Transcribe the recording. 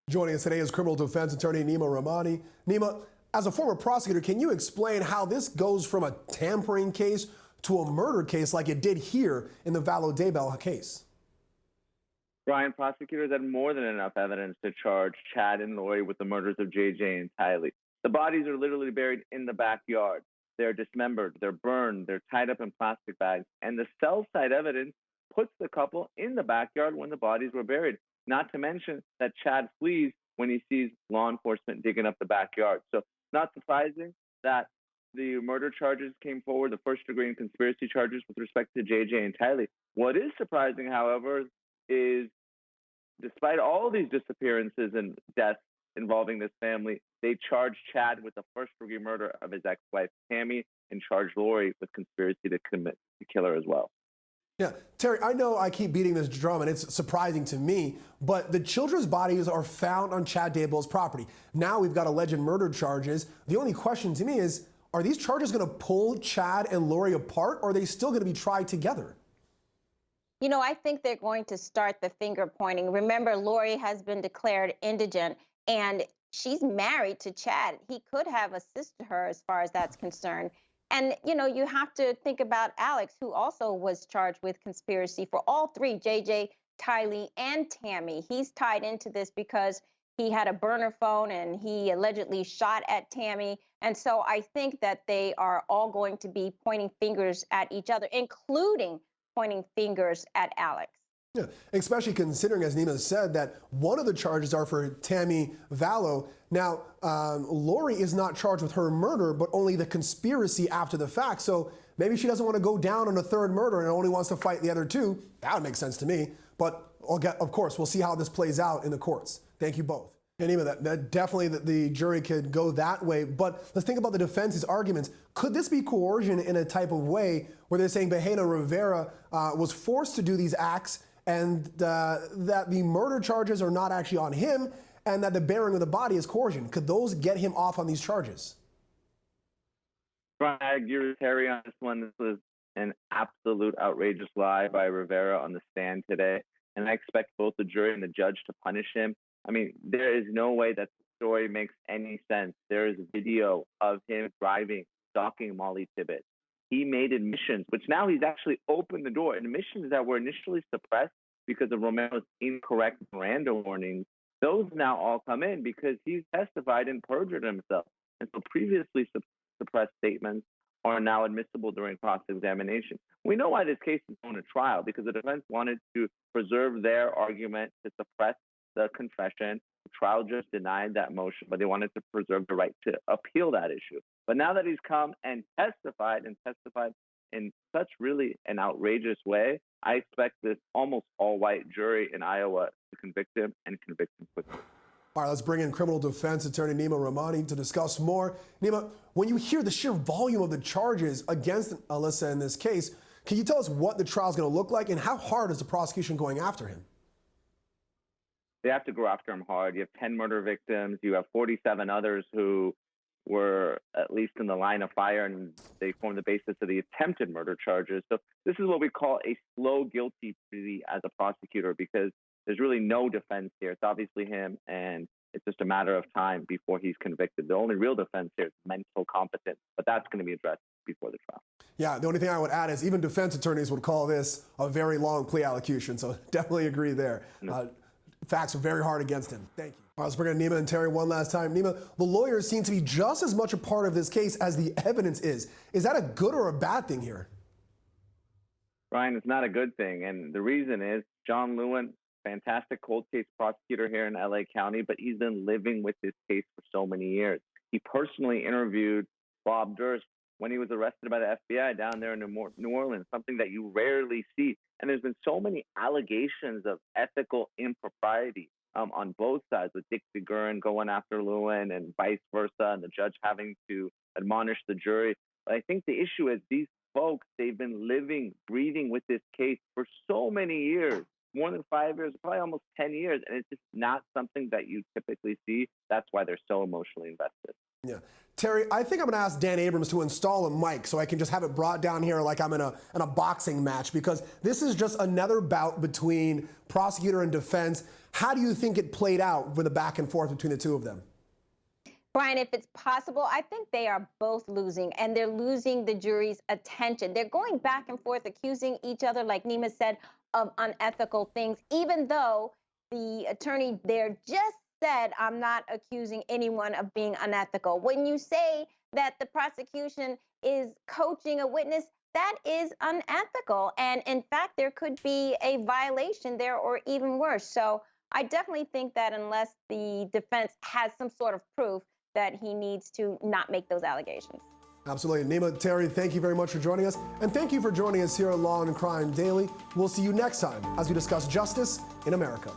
Joining us today is criminal defense attorney Neama Rahmani. Neama, as a former prosecutor, can you explain how this goes from a tampering case to a murder case like it did here in the Vallow-Daybell case? Brian, prosecutors had more than enough evidence to charge Chad and Lori with the murders of JJ and Tylee. The bodies are literally buried in the backyard. They're dismembered, they're burned, they're tied up in plastic bags, and the cell site evidence puts the couple in the backyard when the bodies were buried. Not to mention that Chad flees when he sees law enforcement digging up the backyard. So not surprising that the murder charges came forward, the first-degree and conspiracy charges with respect to JJ and Tylee. What is surprising, however, is despite all these disappearances and deaths involving this family, they charged Chad with the first-degree murder of his ex-wife, Tammy, and charged Lori with conspiracy to kill her as well. Yeah, Terry, I know I keep beating this drum and it's surprising to me, but the children's bodies are found on Chad Daybell's property. Now we've got alleged murder charges. The only question to me is, are these charges going to pull Chad and Lori apart, or are they still going to be tried together? You know, I think they're going to start the finger pointing. Remember, Lori has been declared indigent and she's married to Chad. He could have assisted her as far as that's concerned. And, you know, you have to think about Alex, who also was charged with conspiracy for all three, JJ, Tylee, and Tammy. He's tied into this because he had a burner phone and he allegedly shot at Tammy. And so I think that they are all going to be pointing fingers at each other, including pointing fingers at Alex. Yeah, especially considering, as Neama said, that one of the charges are for Tammy Vallow. Now, Lori is not charged with her murder, but only the conspiracy after the fact. So maybe she doesn't want to go down on a third murder and only wants to fight the other two. That would make sense to me. But of course, we'll see how this plays out in the courts. Thank you both. And Neama, that definitely the jury could go that way. But let's think about the defense's arguments. Could this be coercion in a type of way where they're saying Bahena Rivera was forced to do these acts, and that the murder charges are not actually on him, and that the burying of the body is coercion? Could those get him off on these charges? Brian, I agree with Terry on this one. This was an absolute outrageous lie by Rivera on the stand today, and I expect both the jury and the judge to punish him. I mean, there is no way that the story makes any sense. There is video of him driving, stalking Mollie Tibbetts. He made admissions, which now he's actually opened the door. Admissions that were initially suppressed because of Romero's incorrect Miranda warnings, those now all come in because he's testified and perjured himself. And so previously suppressed statements are now admissible during cross-examination. We know why this case is going to trial, because the defense wanted to preserve their argument to suppress the confession. The trial judge denied that motion, but they wanted to preserve the right to appeal that issue. But now that he's come and testified in such really an outrageous way, I expect this almost all-white jury in Iowa to convict him and convict him quickly. All right, let's bring in criminal defense attorney Neama Rahmani to discuss more. Neama, when you hear the sheer volume of the charges against Alyssa in this case, can you tell us what the trial is going to look like, and how hard is the prosecution going after him? They have to go after him hard. You have 10 murder victims. You have 47 others who were at least in the line of fire, and they form the basis of the attempted murder charges. So this is what we call a slow guilty plea as a prosecutor, because there's really no defense here. It's obviously him, and it's just a matter of time before he's convicted. The only real defense here is mental competence, but that's going to be addressed before the trial. Yeah, the only thing I would add is even defense attorneys would call this a very long plea allocution, so definitely agree there. Facts are very hard against him. Thank you. All right, let's bring in Neama and Terry one last time. Neama, the lawyers seem to be just as much a part of this case as the evidence is. Is that a good or a bad thing here? Ryan, it's not a good thing. And the reason is John Lewin, fantastic cold case prosecutor here in LA County, but he's been living with this case for so many years. He personally interviewed Bob Durst when he was arrested by the FBI down there in New Orleans, something that you rarely see. And there's been so many allegations of ethical impropriety on both sides, with Dick Figuerin going after Lewin and vice versa, and the judge having to admonish the jury. But I think the issue is these folks, they've been living, breathing with this case for so many years, more than 5 years, probably almost 10 years, and it's just not something that you typically see. That's why they're so emotionally invested. Yeah. Terry, I think I'm going to ask Dan Abrams to install a mic so I can just have it brought down here like I'm in a boxing match, because this is just another bout between prosecutor and defense. How do you think it played out with the back and forth between the two of them? Brian, if it's possible, I think they are both losing, and they're losing the jury's attention. They're going back and forth, accusing each other, like Neama said, of unethical things, even though the attorney there just said, I'm not accusing anyone of being unethical. When you say that the prosecution is coaching a witness, that is unethical. And in fact, there could be a violation there or even worse. So I definitely think that unless the defense has some sort of proof, that he needs to not make those allegations. Absolutely. Neama, Terry, thank you very much for joining us. And thank you for joining us here on Law and Crime Daily. We'll see you next time as we discuss justice in America.